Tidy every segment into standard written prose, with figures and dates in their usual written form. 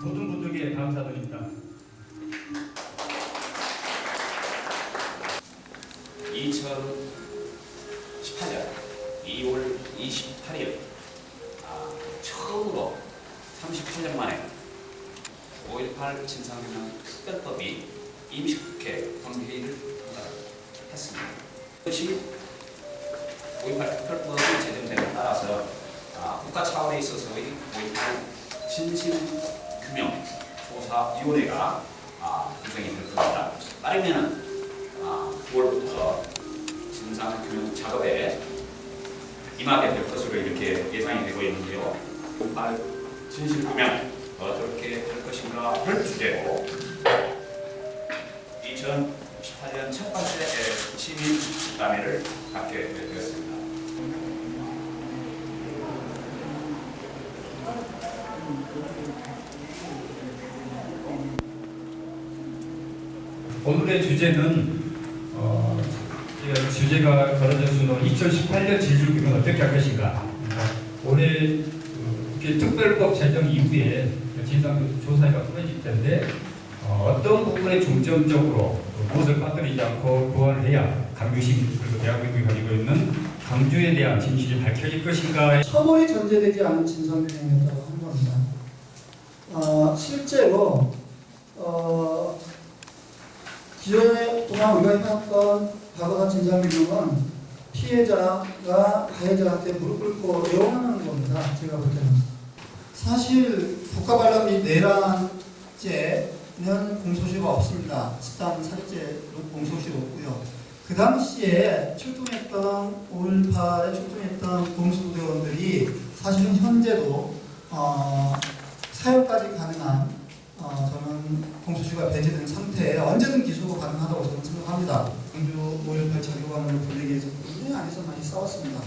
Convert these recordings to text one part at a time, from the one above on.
모든 분들께 감사드립니다. 2018년 2월 28일 처음으로 38년 만에 5.18 진상규명 특별법이 임시국회 본회의를 했습니다. 이것이 5.18 특별법이 제정됨에 따라서 국가 차원에 있어서의 5.18 진실규명 조사위원회가 구성이 될 겁니다. 따르면은 9월부터 진상규명 작업에 임하게 될 것으로 이렇게 예상이 되고 있는데요. 5.18 진실규명 어떻게 될 것인가를 주제로 2018년 첫 번째 시민 집단회를 갖게 되었습니다. 오늘의 주제는 주제가 걸어졌으면 2018년 진실규명 어떻게 할 것인가. 올해 특별법 제정 이후에 진상조사가 꾸려질 텐데 어떤 부분에 중점적으로 무엇을 빠뜨리지 않고 보완해야 강주시 그리고 대한민국이 가지고 있는 강주에 대한 진실이 밝혀질 것인가. 처벌이 전제되지 않은 진상규명이었다고 하는 겁니다. 실제로 기존에 동안 우리가 해왔던 과거사 진상규명은 피해자가 가해자한테 무릎 꿇고 애원하는 겁니다. 제가 볼 때는. 사실 국가반란 및 내란죄는 공소시효가 없습니다. 집단 살인죄로 공소시효 없고요. 그 당시에 출동했던 5.18에 출동했던 공수부대원들이 사실은 현재도 사형까지 가능한 저는 공소시효가 배제된 상태에 언제든 기소가 가능하다고 저는 생각합니다. 광주 5.18 자료관을 보내기 위해서 국내 안에서 많이 싸웠습니다.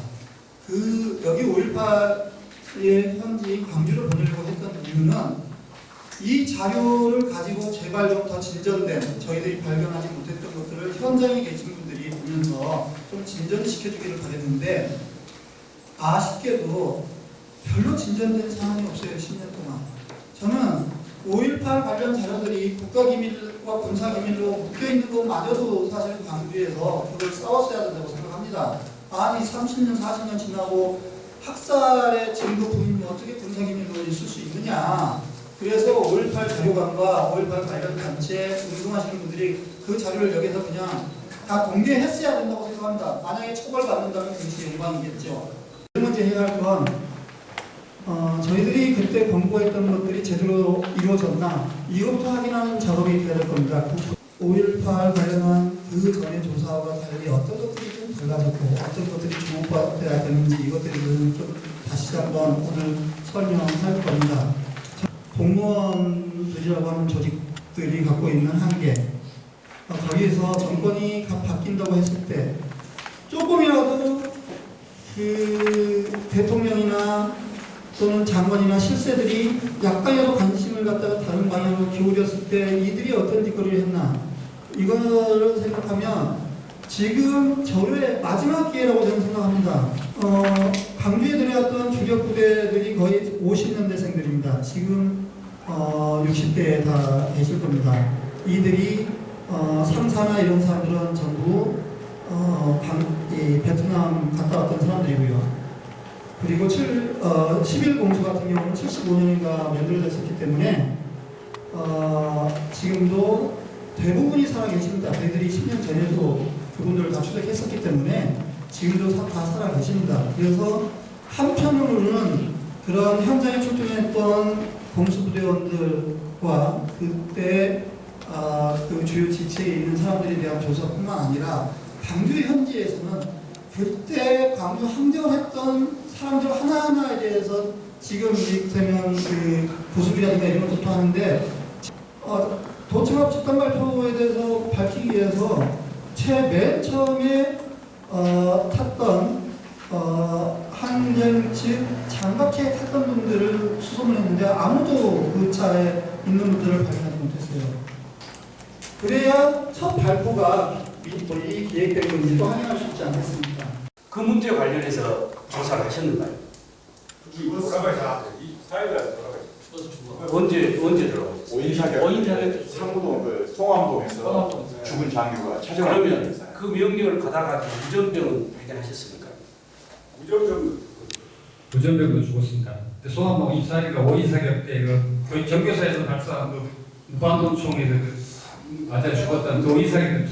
여기 5.18의 현지 광주를 보내려고 했던 이유는 이 자료를 가지고 제발 좀 더 진전된 저희들이 발견하지 못했던 것들을 현장에 계신 분들이 보면서 좀 진전시켜주기를 바랬는데 아쉽게도 별로 진전된 상황이 없어요. 10년 동안. 저는 5.18 관련 자료들이 국가기밀과 군사기밀로 묶여있는 것마저도 사실 광주에서 그걸 싸웠어야 된다고 생각합니다. 아니 30년, 40년 지나고 학살의 증거 부인이 어떻게 군사기밀로 있을 수 있느냐. 그래서 5.18 자료관과 5.18 관련 단체 운동하시는 분들이 그 자료를 여기서 그냥 다 공개했어야 된다고 생각합니다. 만약에 처벌받는다면 굉장히 영광이겠죠. 먼저 해야 할 건 저희들이 그때 권고했던 것들이 제대로 이루어졌나 이것부터 확인하는 작업이 돼야 될 겁니다. 5.18 관련한 그 전의 조사와 달리 어떤 것들이 좀 달라졌고 어떤 것들이 주목받아야 되는지 이것들을 좀 다시 한번 오늘 설명할 겁니다. 공무원들이라고 하는 조직들이 갖고 있는 한계 거기에서 정권이 바뀐다고 했을 때 조금이라도 그 대통령이나 또는 장관이나 실세들이 약간이라도 관심을 갖다가 다른 방향으로 기울였을 때 이들이 어떤 짓거리를 했나 이거를 생각하면 지금 저의 마지막 기회라고 저는 생각합니다. 광주에 들어왔던 주력 부대들이 거의 50년대생들입니다. 지금 60대에 다 계실 겁니다. 이들이 상사나 이런 사람들은 전부 베트남 갔다 왔던 사람들이고요. 그리고 11공수 같은 경우는 75년인가 만들어졌기 때문에 지금도 대부분이 살아계십니다. 저희들이 10년 전에도 그분들을 다 추적했었기 때문에 지금도 다 살아계십니다. 그래서 한편으로는 그런 현장에 출동했던 공수부대원들과 그때 그 주요 지체에 있는 사람들에 대한 조사뿐만 아니라 광주 현지에서는 그때 광주 항쟁했던 사람들 하나하나에 대해서 지금 이를테면 그 구속이라든가 이런 것도 하는데 도청합 집단 발표에 대해서 밝히기 위해서 맨 처음에 탔던 항쟁 즉 장갑차에 탔던 분들을 수소문했는데 아무도 그 차에 있는 분들을 발견하지 못했어요. 그래야 첫 발포가 이 기획된 건지도 확인할 수 있지 않겠습니까? 그 문제와 관련해서 조사를 하셨는가요? 돌아가자. 이 사회가 돌아가자. 언제 들어가요? 5인 사격. 상무동 그 송암동에서 죽은 장교가 찾아가는 그러면 그 명령을 받아가지고 무전병은 발견하셨습니까? 무전병 무전병도 죽었습니다. 소아모 입사니까 5인 사격 때 그 정교사에서 발사한 그 무한동총에서 맞아 죽었던 그 5인 사격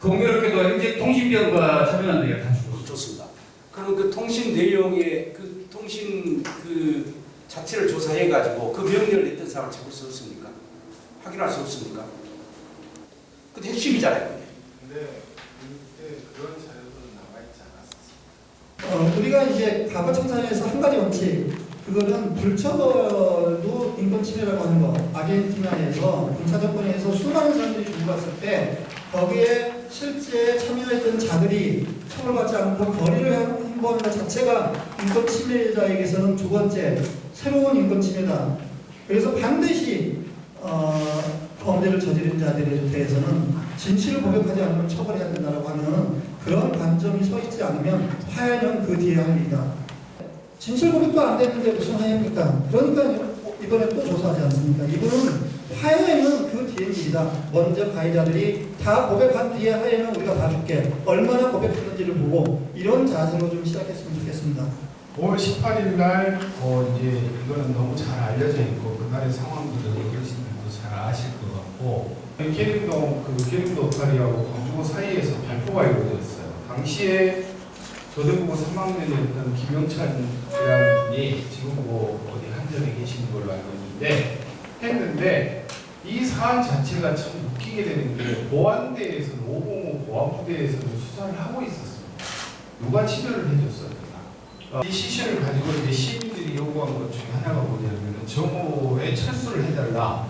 공교롭게도 현재 통신병과 참여한 데가 다 죽었습니다. 좋습니다. 그럼 그 통신 내용의 그 통신 그 자체를 조사해 가지고 그 명령을 냈던 사람을 잡을 수 없습니까? 확인할 수 없습니까? 그게 핵심이잖아요. 근데 그때 그런 자료들은 남아 있지 않았었어요. 우리가 이제 과거 청산에서 한 가지 원칙, 그거는 불처벌도 인권 침해라고 하는 거. 아르헨티나에서 군사정권에서 수많은 사람들이 죽어갔을 때 거기에 실제 참여했던 자들이 처벌받지 않고 거리를 한번 자체가 인권 침해자에게서는 두 번째 새로운 인권 침해다. 그래서 반드시 범죄를 저지른 자들에 대해서는 진실을 고백하지 않으면 처벌해야 된다고 하는 그런 관점이 서 있지 않으면 화해는 그 뒤에 할 일이다. 진실 고백도 안 됐는데 무슨 화해입니까? 그러니까 이번에 또 조사하지 않습니까? 이분은 화해는 그 뒤의 일이다. 먼저 가해자들이 다 고백한 뒤에 화해는 우리가 봐줄게. 얼마나 고백했는지를 보고 이런 자세로 좀 시작했으면 좋겠습니다. 5월 18일 날 이제 이거는 너무 잘 알려져 있고 그날의 상황들을 어르신들도 잘 아실 것 같고 계림도 오타리하고 광주고 사이에서 발포가 이루어졌어요. 당시에 교대부고 3학년이었던 김영찬이라는 분이 지금 어디 한전에 계시는 걸로 알고 있는데 했는데 이 사안 자체가 참 웃기게 되는 게 보안대에서는 505 보안부대에서는 수사를 하고 있었습니다. 누가 치료를 해줬었나? 이 시신을 가지고 이제 시민들이 요구한 것 중에 하나가 뭐냐면 정오에 철수를 해달라.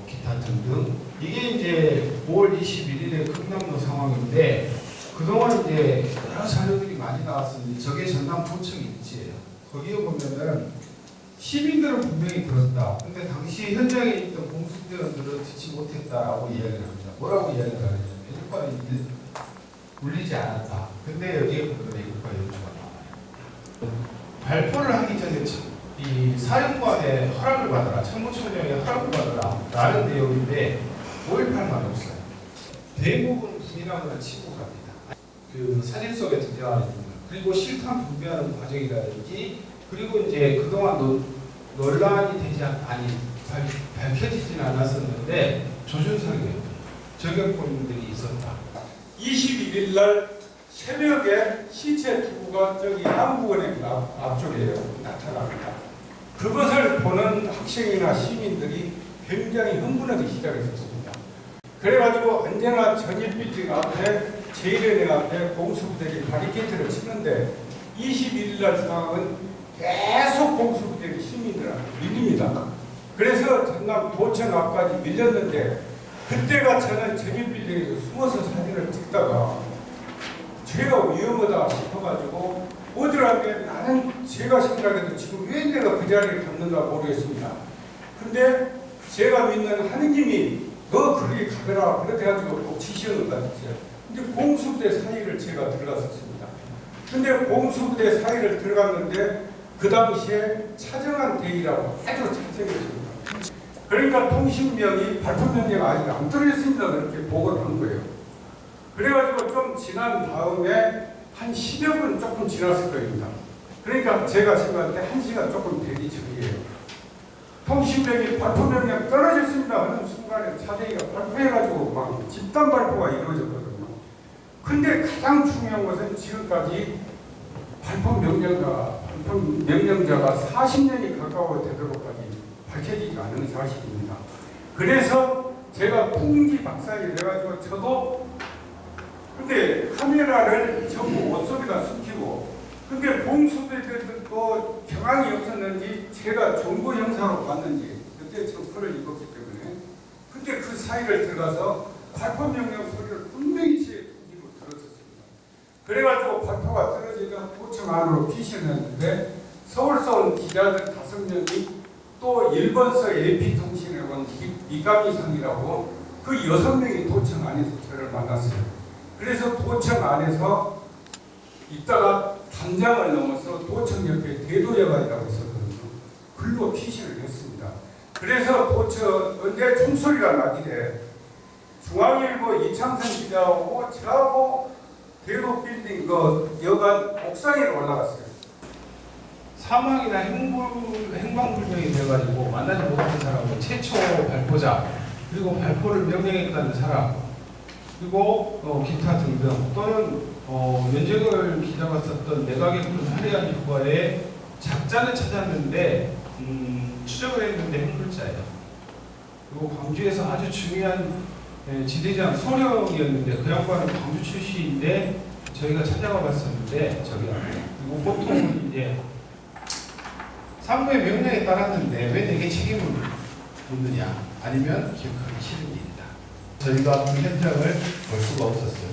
기타 등등. 이게 이제 5월 21일의 극남로 상황인데 그동안 이제 여러 자료들이 많이 나왔습니다. 저게 전남 부청 입지예요. 거기에 보면은 시민들은 분명히 들었다. 근데 당시 현장에 있던 공수대원들은 듣지 못했다라고 이야기를 합니다. 뭐라고 이야기를 하냐면 애국가는 울리지 않았다. 근데 여기에 보면 애국가 연주가 나와요. 발포를 하기 전에 이 사령관의 허락을 받아라, 참모총장의 허락을 받아라 라는 내용인데 5.18만 없어요. 대부분 부인하거나 치고 갑니다. 그 사진 속에 등장하는 부분, 그리고 실탄 분배하는 과정이라든지, 그리고 이제 그동안 논란이 되지 밝혀지진 않았었는데 조준석에 저격범들이 있었다. 21일 날 새벽에 시체 두구가 저기 남부원의 앞쪽에 나타납니다. 그것을 보는 학생이나 시민들이 굉장히 흥분하기 시작했습니다. 그래가지고 언제나 전일빌딩 앞에 제1은행 앞에 공수부대기 바리케이트를 치는데 21일 날 상황은 계속 공수부대기 시민들한테 밀립니다. 그래서 전남 도청 앞까지 밀렸는데 그때가 저는 전일빌딩에서 숨어서 사진을 찍다가 제가 위험하다 싶어가지고 어디라면 나는 제가 생각해도 지금 왜 내가 그 자리를 잡는가 모르겠습니다. 근데 제가 믿는 하느님이 너 그렇게 가거라 그렇게 해가지고 꼭 지시하는 것 같았어요. 근데 공수부대 사이를 제가 들어갔었습니다. 근데 공수부대 사이를 들어갔는데 그 당시에 차정한 대위라고 아주 잘생겼습니다. 그러니까 통신명이 발포명령 아직 안 들어있습니다. 그렇게 보고를 한 거예요. 그래가지고 좀 지난 다음에 한 10여 분 조금 지났을 겁니다. 그러니까 제가 생각할 때 1시간 조금 되기 전이에요. 통신명이 발포명령 떨어졌습니다 하는 순간에 차대기가 발포해가지고 막 집단 발포가 이루어졌거든요. 근데 가장 중요한 것은 지금까지 발포 명령자가 40년이 가까워 되도록까지 밝혀지지 않은 사실입니다. 그래서 제가 풍기 박사를 해가지고 저도 근데 카메라를 전부 옷 속에다 숨기고 근데 공수대들도 경황이 없었는지 제가 정보 형사로 봤는지 그때 청포를 입었기 때문에 근데 그 사이를 들어가서 발포 명령 소리를 분명히 제 귀로 들었었습니다. 그래가지고 발포가 떨어지자 도착 도청 안으로 피신했는데 서울서 온 기자들 5명이 또 일본서 AP통신에 온 이가미상이라고 그 6명이 도청 안에서 저를 만났어요. 그래서 도청 안에서 있다가 단장을 넘어서 도청 옆에 대도여관이라고 있었거든요. 글로 피신을 했습니다. 그래서 도청에 총소리가 나길래 중앙일보 이창선 기자하고 저하고 대로 빌딩 그 여관 옥상에 올라갔어요. 사망이나 행방불명이 돼가지고 만나지 못한 사람은 최초 발포자, 그리고 발포를 명령했다는 사람, 그리고 기타 등등, 또는 윤석열 기자가 썼던 내각의 군 화려한 휴가에 작자는 찾았는데 추적을 했는데 행불자예요. 그리고 광주에서 아주 중요한 지대장 소령이었는데 그 양반은 광주 출신인데 저희가 찾아가 봤었는데 그리고 보통은 이제 상부의 명령에 따랐는데 왜 내게 책임을 묻느냐, 아니면 기억하기 싫은 일이다. 저희가 그 현장을 볼 수가 없었어요.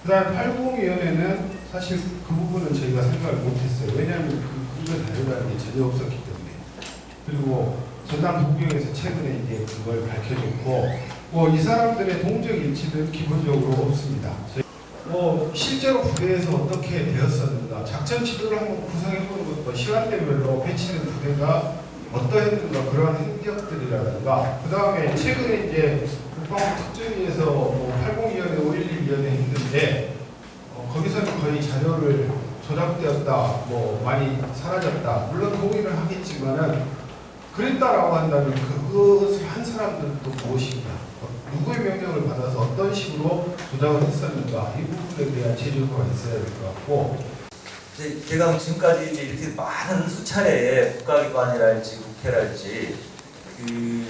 그 다음 80위원회는 사실 그 부분은 저희가 생각을 못했어요. 왜냐하면 그 근거 자료라는 게 전혀 없었기 때문에. 그리고 전남 북경에서 최근에 이제 그걸 밝혀줬고, 이 사람들의 동적 일치는 기본적으로 없습니다. 실제로 부대에서 어떻게 되었었는가, 작전 지도를 한번 구성해보는 것도 시간대별로 배치된 부대가 어떠했는가, 그러한 행적들이라든가, 그 다음에 최근에 이제 국방부 특전위에서 80위원회, 5.11위원회 했는데 거기서는 거의 자료를 조작되었다, 많이 사라졌다, 물론 동의를 하겠지만은 그랬다라고 한다면 그것을 한 사람들은 또 무엇인가, 누구의 명령을 받아서 어떤 식으로 조작을 했었는가, 이 부분에 대한 제조가 있어야 될 것 같고. 제가 지금까지 이렇게 많은 수차례의 국가기관이랄지 국회랄지 그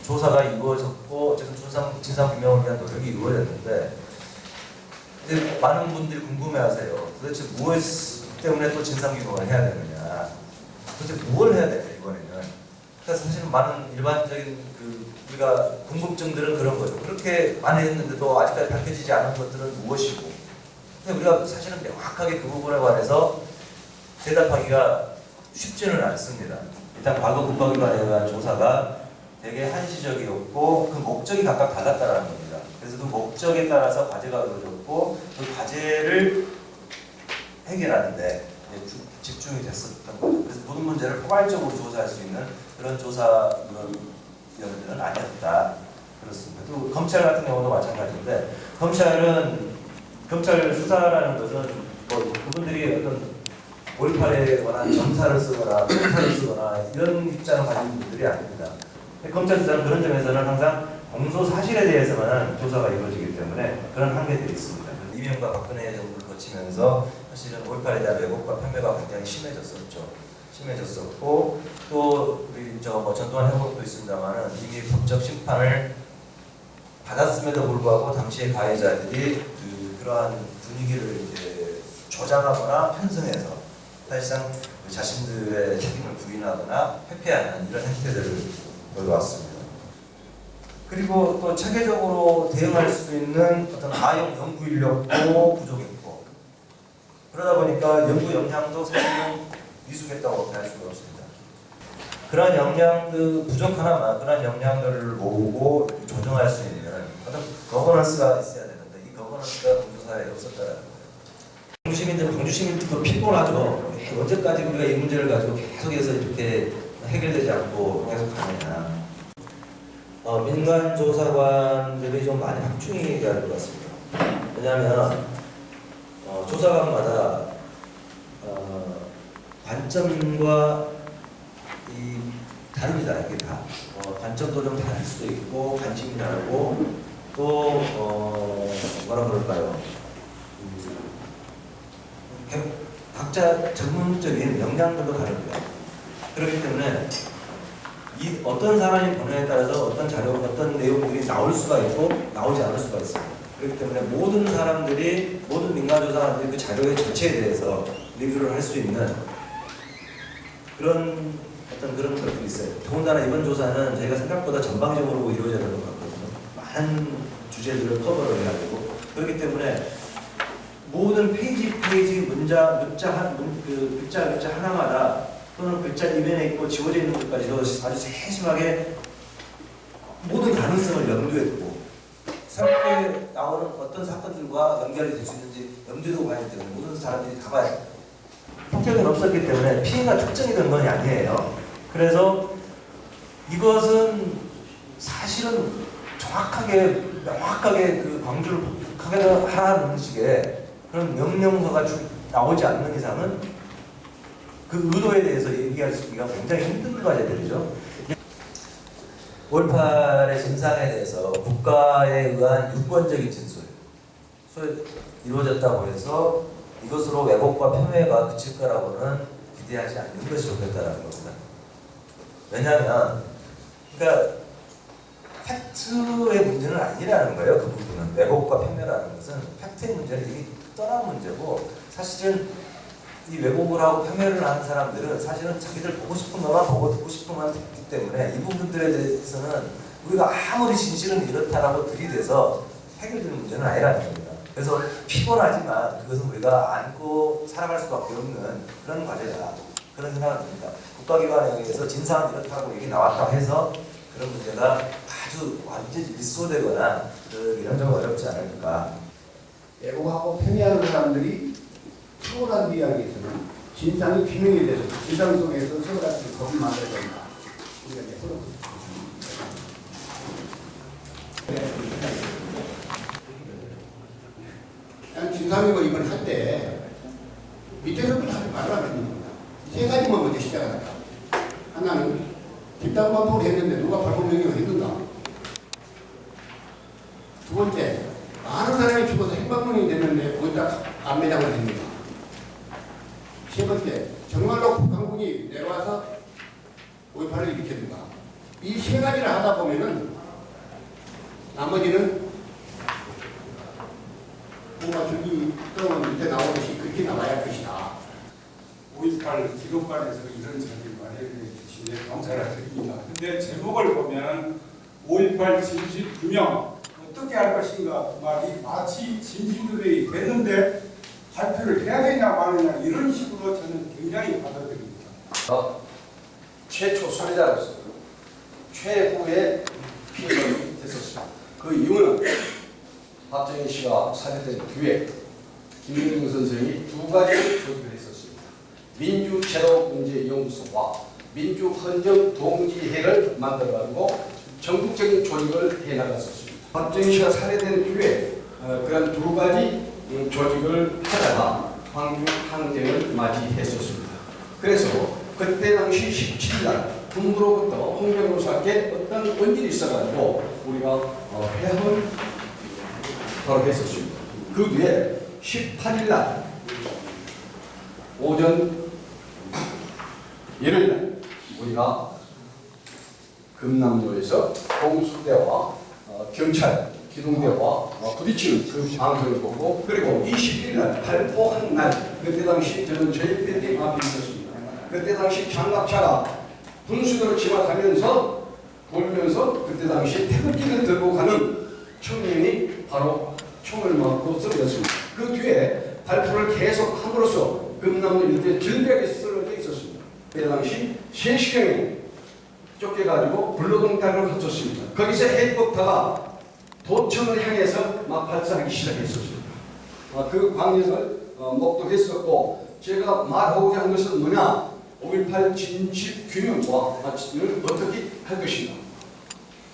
조사가 이루어졌고 어쨌든 진상규명을 위한 노력이 이루어졌는데, 이제 많은 분들이 궁금해하세요. 도대체 무엇 때문에 또 진상규명을 해야 되느냐, 도대체 뭘 해야 되냐 이번에는. 그러니까 사실은 많은 일반적인 우리가 궁금증들은 그런 거죠. 그렇게 많이 했는데도 아직까지 밝혀지지 않은 것들은 무엇이고, 근데 우리가 사실은 명확하게 그 부분에 관해서 대답하기가 쉽지는 않습니다. 일단 과거 국가기관에 대한 조사가 되게 한시적이었고 그 목적이 각각 달랐다는 겁니다. 그래서 그 목적에 따라서 과제가 이루어졌고 그 과제를 해결하는데 집중이 됐었던 거죠. 그래서 모든 문제를 포괄적으로 조사할 수 있는 그런 조사위원들은 아니었다. 그렇습니다. 또 검찰 같은 경우도 마찬가지인데, 검찰 수사라는 것은 그분들이 어떤 5.18에 관한 정사를 쓰거나 통사를 쓰거나 이런 입장을 가진 분들이 아닙니다. 검찰 수사는 그런 점에서는 항상 공소 사실에 대해서만 조사가 이루어지기 때문에 그런 한계들이 있습니다. 이명박 박근혜 정부를 거치면서 사실은 5.18에 대한 왜곡과 편매가 굉장히 심해졌었고, 또 우리 전두환 회복도 있습니다만은 이미 법적 심판을 받았음에도 불구하고 당시의 가해자들이 그러한 분위기를 이제 조장하거나 편승해서 사실상 자신들의 책임을 부인하거나 회피하는 이런 행태들을 보여왔습니다. 그리고 또 체계적으로 대응할 수 있는 어떤 아용 연구 인력도 부족했고, 그러다 보니까 연구 역량도 사실은 미숙했다고 할 수가 없습니다. 그런 역량들 부족하나마 그런 역량들을 모으고 조정할 수 있는 어떤 거버넌스가 있어야 되는데 이 거버넌스가 공조사에 없었다는 거예요. 광주 시민들도 피곤하죠. 언제까지 우리가 이 문제를 가지고 계속해서 이렇게 해결되지 않고 계속 가느냐. 민간 조사관들이 좀 많이 확충이 돼야 될 것 같습니다. 왜냐하면 조사관마다 관점과 다릅니다. 이게 다 관점도 좀 다를 수도 있고 관심이 다르고 또 뭐라 그럴까요? 각자 전문적인 역량들도 다릅니다. 그렇기 때문에 이 어떤 사람이 보내에 따라서 어떤 자료, 어떤 내용들이 나올 수가 있고 나오지 않을 수가 있습니다. 그렇기 때문에 모든 사람들이, 모든 민간조사관들이 그 자료의 전체에 대해서 리뷰를 할 수 있는 그런 것들이 있어요. 더군다나 이번 조사는 저희가 생각보다 전방적으로 이루어져야 되는 것 같거든요. 많은 주제들을 커버를 해야 되고, 그렇기 때문에 모든 페이지 문자 글자 하나마다 또는 글자 이면에 있고 지워져 있는 것까지도 아주 세심하게 모든 가능성을 염두에 두고 새롭게 나오는 어떤 사건들과 연결이 될 수 있는지 염두에 두고 봐야 되기 때문에 모든 사람들이 다 봐야 돼요. 폭력은 없었기 때문에 피해가 특정이 된 건 아니에요. 그래서 이것은 사실은 명확하게 그 광주를 하라는 식의 그런 명령서가 나오지 않는 이상은 그 의도에 대해서 얘기하기가 굉장히 힘든 과제들이죠. 5.18의 진상에 대해서 국가에 의한 유권적인 진술, 이루어졌다고 해서 이것으로 왜곡과 폄훼가 그칠 거라고는 기대하지 않는 것이 좋겠다는 겁니다. 왜냐하면, 그러니까 팩트의 문제는 아니라는 거예요. 그 부분은 왜곡과 폄훼라는 것은 팩트의 문제는 이게 떠난 문제고, 사실은 이 왜곡을 하고 폄훼를 하는 사람들은 사실은 자기들 보고 싶은 것만 보고 듣고 싶은 것만 듣기 때문에 이 부분들에 대해서는 우리가 아무리 진실은 이렇다라고 들이대서 해결되는 문제는 아니라는 겁니다. 그래서 피곤하지만 그것은 우리가 안고 살아갈 수밖에 없는 그런 과제다. 그런 생각을 듭니다. 국가기관에 의해서 진상은 이렇다고 얘기 나왔다고 해서 그런 문제가 아주 완전히 밀소되거나 이런 점 어렵지 않을까. 왜곡하고 폄훼하는 사람들이 타고난 이야기에서는 진상이 규명이 돼서 진상 속에서 서로 같이 겁을 만들어야 된다. 우리가 이제 서로 난 진상이고 이걸 할 때 밑에서부터 하지 말라는 겁니다. 세 가지만 먼저 시작하다. 하나는 집단 반복을 했는데 누가 발본 명령을 했는가? 두 번째, 많은 사람이 죽어서 행방문이 됐는데 거기다 안매장을 했는가? 세 번째, 정말로 북한군이 내려와서 5.18을 일으켰는가? 이 세 가지를 하다 보면은 나머지는 뭔가 저기 또 밑에 나오듯이 그렇게 나와야 할 것이다. 5.18 기록관에서 이런 자료를 마련해 주시니 감사를 드립니다. 근데 제목을 보면 5.18 진실 규명 어떻게 할 것인가 말이 마치 진실들이 됐는데 발표를 해야 되냐 마느냐 이런 식으로 저는 굉장히 받아들입니다. 최초 수혜자로서 최후의 피해자이 됐었습니다. 그 이유는 박정희 씨가 살해된 뒤에 김일중 선생이 두 가지를 조직을 했었습니다. 민주제도문제연구소와 민주헌정동지회를 만들어가지고 전국적인 조직을 해나갔었습니다. 박정희 씨가 살해된 뒤에 그런 두 가지 조직을 하다가 광주 항쟁을 맞이했었습니다. 그래서 그때 당시 17일 군부로부터 홍정로사께 어떤 원질이 있어가지고 우리가 회합을 바로 했었습니다. 그 뒤에 18일 날 오전 1일 날 우리가 금남로에서 공수대와 경찰 기동대와 부딪히는 그 방송을 보고 그리고 21일 날 발포한 날 그때 당시 저는 저희 빌딩 앞에 있었습니다. 그때 당시 장갑차가 분수대로 진압하면서 돌면서 그때 당시 태극기를 들고 가는 청년이 바로 총을 맞고 쓰러졌습니다. 그 뒤에 발포를 계속 함으로써 금남로 일대 절벽에 쓰러져 있었습니다. 그때 당시 3시경에 쫓겨가지고 불로동탄을 거쳤습니다. 거기서 헬리콥터가 도청을 향해서 막 발사하기 시작했었습니다. 그 광경을 목도했었고 제가 말하고자 한 것은 뭐냐? 5.18 진실 규명과 어떻게 할 것인가?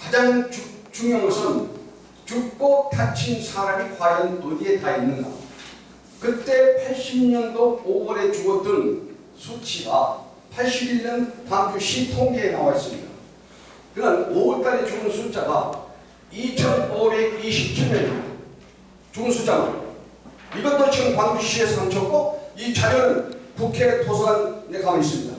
가장 중요한 것은 죽고 다친 사람이 과연 어디에 다 있는가? 그때 80년도 5월에 죽었던 수치가 81년 광주시 통계에 나와 있습니다. 그러나 5월달에 죽은 숫자가 2,527명입니다. 죽은 숫자는 이것도 지금 광주시에서 감췄고 이 자료는 국회 도서관에 가고 있습니다.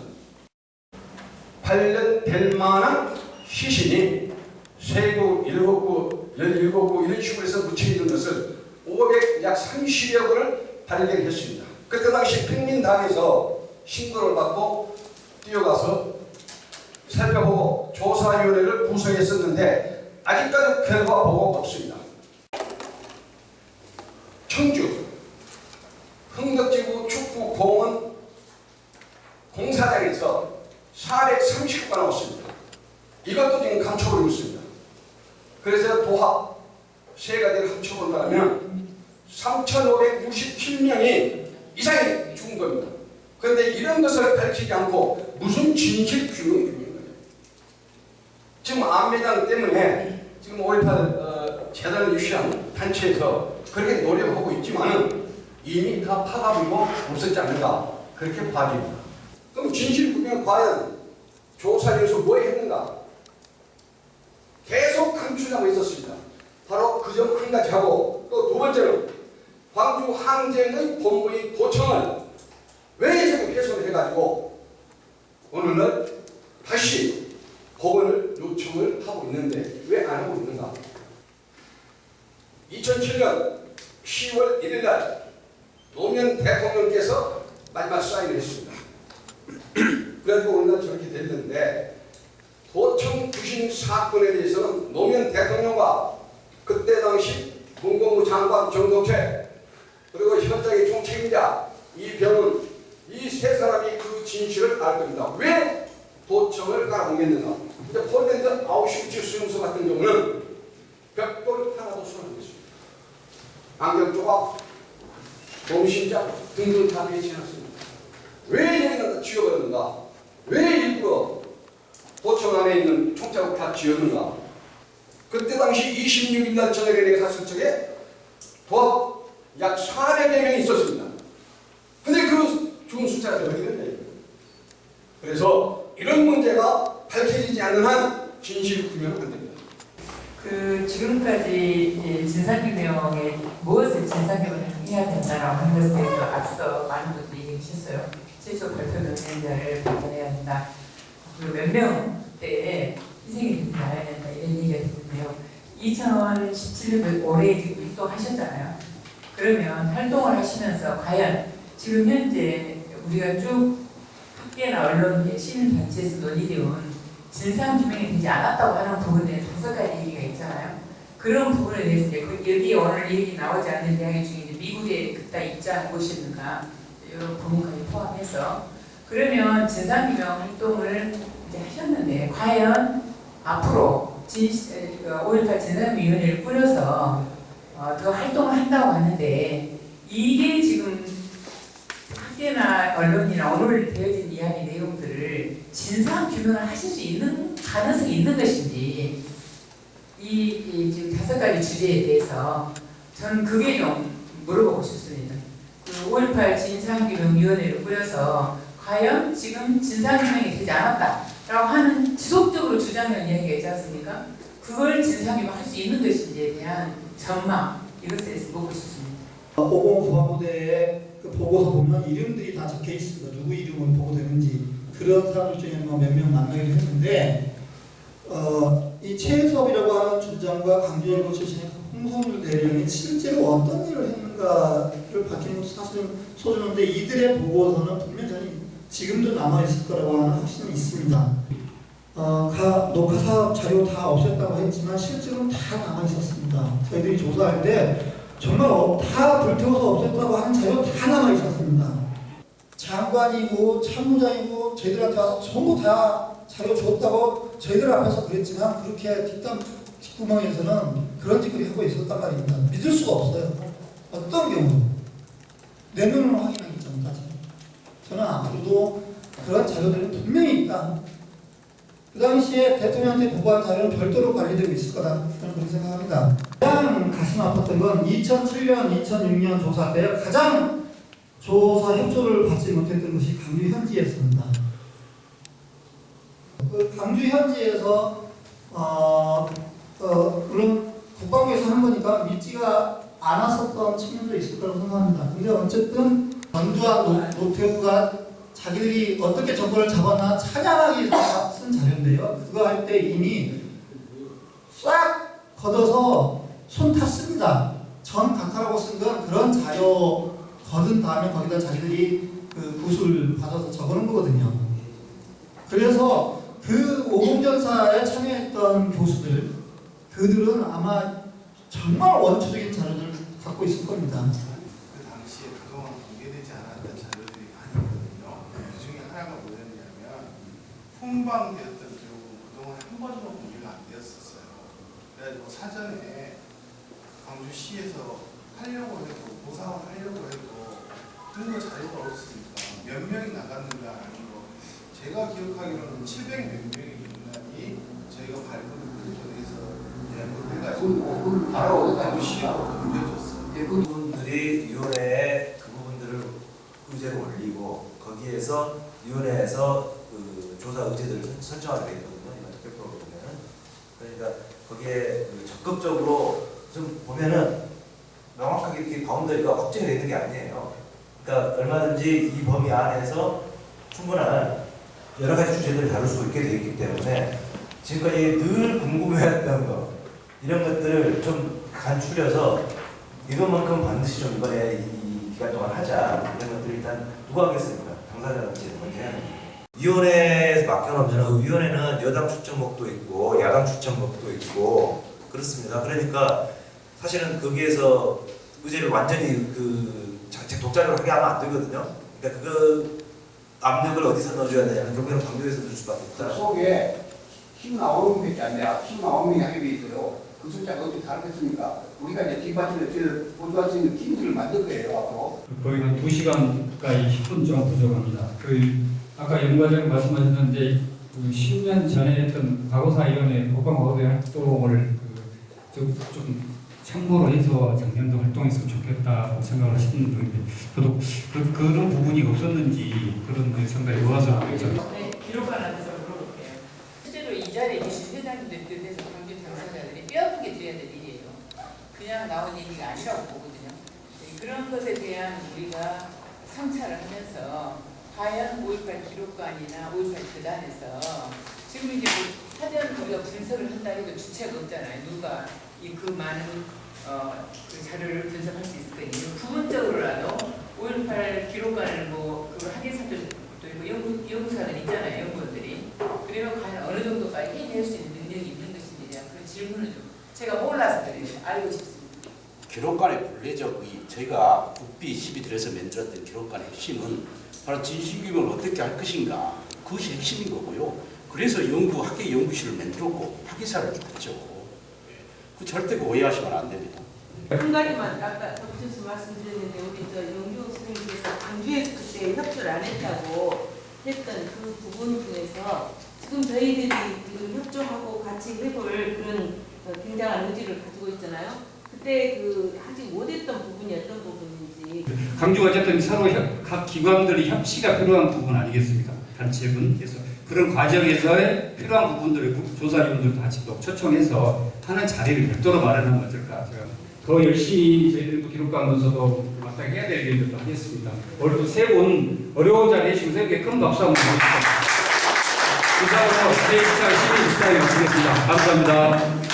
8년 될 만한 시신이 3구, 7구, 17구 이런 식으로 해서 묻혀있는 것을 500약 30여 구를 발견했습니다. 그때 당시 평민당에서 신고를 받고 뛰어가서 살펴보고 조사위원회를 구성했었는데 아직까지 결과 보고가 없습니다. 청주 3,567명이 이상이 죽은 겁니다. 그런데 이런 것을 밝히지 않고 무슨 진실 규명이 되는 거예요. 지금 안매장 때문에 지금 5.18 재단을 유치한 단체에서 그렇게 노력하고 있지만은 이미 다 파가버리고 없었지 않는가 그렇게 봐집니다. 그럼 진실 규명 과연 조사에서 뭐 했는가? 계속 감추자고 있었습니다. 바로 그 점 한 가지 하고 또 두 번째는 광주 항쟁의 본부의 도청을 왜 자꾸 훼손해가지고 오늘날 다시 복원을 요청을 하고 있는데 왜 안 하고 있는가? 2007년 10월 1일날 노무현 대통령께서 마지막 사인을 했습니다. 그래가지고 오늘날 저렇게 됐는데 도청 부신 사건에 대해서는 노무현 대통령과 그때 당시 문공부 장관 정동철 그리고 현장의 총책임자 이병훈 이 세 사람이 그 진실을 알 겁니다. 왜 도청을 깔아뭉갰는가? 이제 폴란드 아우슈비츠 수용소 같은 경우는 벽돌 하나도 손 안 댔습니다. 안경 조각, 몸신자 등등 다 배치해놨습니다. 왜 여기는 지워버렸는가? 왜 일부러 도청 안에 있는 총자국 다 지었는가? 그때 당시 26일 날 저녁에 내가 갔을 적에 도합 약 400여 명이 있었습니다. 근데 그 죽은 숫자가 어디 있느냐? 그래서 이런 문제가 밝혀지지 않는 한 진실 규명은 안 됩니다. 그 지금까지 진상규명에 무엇을 진상규명을 해야 된다라고 하는 것에 대해서 앞서 많은 분들이 얘기하셨어요. 최초 발표된 자를 발견해야 된다. 그리고 몇 명대에 희생이 되지 않아야 된다 이런 얘기가 있는데요. 2017년 올해 지금 활동하셨잖아요. 그러면 활동을 하시면서 과연 지금 현재 우리가 쭉 학계나 언론, 시민단체에서 논의되온 진상규명이 되지 않았다고 하는 부분에 5가지 얘기가 있잖아요. 그런 부분에 대해서 이제 여기 오늘 얘기 나오지 않는 이야기 중에 이제 미국의 그따 입장 무엇입니까? 이런 부분까지 포함해서 그러면 진상규명 활동을 이제 하셨는데 과연 앞으로 5.18 진상규명위원회를 꾸려서 더 활동을 한다고 하는데 이게 지금 학계나 언론이나 오늘 되어진 이야기 내용들을 진상 규명을 하실 수 있는 가능성이 있는 것인지 이 지금 5가지 주제에 대해서 저는 그게 좀 물어보고 싶습니다. 그 5.18 진상규명위원회를 꾸려서 과연 지금 진상규명이 되지 않았다라고 하는 지속적으로 주장하는 이야기가 있지 않습니까? 그걸 진상규명할 수 있는 것인지에 대한 전망 이것에 대해서 묻고 싶습니다. 50 구하부대의 그 보고서 보면 이름들이 다 적혀 있습니다. 누구 이름으로 보고되는지 그런 사람들 중에 몇 명 만나기로 했는데 이 최수업이라고 하는 주장과 강주일보 출신의 홍성률 대령이 실제로 어떤 일을 했는가를 밝히는 것도 사실은 소중한데 이들의 보고서는 분명히 지금도 남아있을 거라고 하는 확신이 있습니다. 녹화 사업 자료 다 없앴다고 했지만 실제로는 다 남아있었습니다. 저희들이 조사할 때 정말 다 불태워서 없앴다고 하는 자료 다 남아있었습니다. 장관이고 참모장이고 저희들한테 와서 전부 다 자료 줬다고 저희들 앞에서 그랬지만 그렇게 뒷구멍에서는 그런 짓거리 하고 있었단 말입니다. 믿을 수가 없어요. 어떤 경우 내 눈으로 확인하기 전까지. 저는 앞으로도 그런 자료들은 분명히 있다. 그 당시에 대통령한테 보고한 자료는 별도로 관리되고 있을 거다. 저는 그렇게 생각합니다. 가장 가슴 아팠던 건 2007년, 2006년 조사 때 가장 조사 협조를 받지 못했던 것이 강주 현지였습니다. 그 강주 현지에서 물론 국방부에서 하는 거니까 믿지가 않았었던 측면도 있을 거라고 생각합니다. 근데 어쨌든 전두환 노태우가 자기들이 어떻게 정권을 잡았나 찬양하기 위해서 쓴 자료인데요. 그거 할 때 이미 싹 걷어서 손 탔습니다. 전 각하라고 쓴 건 그런 자료 거둔 다음에 거기다 자기들이 그 구술 받아서 적어놓은 거거든요. 그래서 그 오공전사에 참여했던 교수들, 그들은 아마 정말 원초적인 자료를 갖고 있을 겁니다. 그 당시에 그동안 공개되지 않았던 자료들이 많이 있거든요. 그 중에 하나가 뭐였냐면 훈방되었던 기록은 그동안 한 번도 공개가 안 되었었어요. 그래서 사전에 광주시에서 하려고 해도 보상하려고 해도 그런 거 자료가 없으니까 몇 명이 나갔는가 하는 거 제가 기억하기로는 700몇 명이 저희가 발굴을 해서 해가지고 바로 어디다 시하고 넘겨줬어요. 그분들이 위원회에 그 부분들을 의제를 올리고 거기에서 위원회에서 그 조사 의제들을 설정하게 되거든요. 이번 특별 프로그램에는. 그러니까 거기에 그 적극적으로 좀 보면은 명확하게 이렇게 바운더리가 확정이 되는 게 아니에요. 그러니까 얼마든지 이 범위 안에서 충분한 여러 가지 주제들을 다룰 수 있게 되어 있기 때문에 지금까지 늘 궁금해했던 거 이런 것들을 좀 간추려서 이것만큼 반드시 좀 이번에 이 기간 동안 하자 이런 것들을 일단 누가 하겠습니까? 당사자들이 먼저 해야 됩니다. 위원회에서 맡겨놓으면 그 위원회는 여당 추천목도 있고 야당 추천목도 있고 그렇습니다. 그러니까 사실은 거기에서 의제를 완전히 그 자체 독자적으로 하게 하면 안 되거든요. 그러니까 그 압력을 어디서 넣어줘야 되냐면 결국에는 강조해서 넣을 수밖에 없다. 그 속에 19명밖에 안 돼요. 19명이 합의돼 있어요. 그 숫자가 어떻게 다르겠습니까? 우리가 이제 뒷받침을 보조할 수 있는 팀들을 만들 거예요, 앞으로. 거의 한 2시간 가까이 10분 좀 부족합니다. 아까 연구과장 말씀하셨는데 10년 전에 했던 과거사위원회 보강과거대 활동을 좀 참고로 해서 작년도 활동했으면 좋겠다고 생각을 하시는 분인데 저도 그런 부분이 없었는지 그런 생각이 모아서 네, 기록관한테 좀 물어볼게요. 실제로 이 자리에 계신 회장님들 뜻에서 관계 당사자들이 뼈아프게 드려야 될 일이에요. 그냥 나온 얘기가 아니라고 보거든요. 그런 것에 대한 우리가 성찰을 하면서 과연 5.18 기록관이나 5.18 재단에서 지금 이제 뭐 사전 우리가 분석을 한다 해도 주체가 없잖아요. 누가 그 많은 그 자료를 분석할 수 있을까? 부분적으로라도 5.18 기록관을 그 학예사들 또 연구사들 있잖아요, 연구원들이. 그러면 과연 어느 정도까지 해결할 수 있는 능력이 있는 것인지 대한 그런 질문을 좀 제가 몰라서 그래요. 알고 싶습니다. 기록관의 본래적 저희가 국비 12들에서 만들었던 기록관의 핵심은 바로 진실규명을 어떻게 할 것인가 그것이 핵심인 거고요. 그래서 학계 연구실을 만들었고 학예사를 줬죠. 그 절대 오해하시면 안 됩니다. 한 가지만 아까 덧붙여서 말씀드렸는데 우리 영규 선생님께서 광주에서 그때 협조를 안 했다고 했던 그 부분 중에서 지금 저희들이 지금 협조하고 같이 해볼 그런 굉장한 의지를 가지고 있잖아요. 그때 하지 못했던 부분이 어떤 부분인지. 강조가 어쨌든 서로 각 기관들의 협치가 필요한 부분 아니겠습니까? 단체분께서 그런 과정에서의 필요한 부분들을 조사위원들도 같이 또 초청해서 하는 자리를 별도로 마련하면 어떨까? 제가 더 열심히 저희들도 기록관문서도 마땅해야 될 일들도 하겠습니다. 오늘 또 세 분 어려운 자리에 지금 세 분께 큰 박수 한번 주십시오. 이상으로 제 2차 시민 입장을 마치겠습니다. 감사합니다.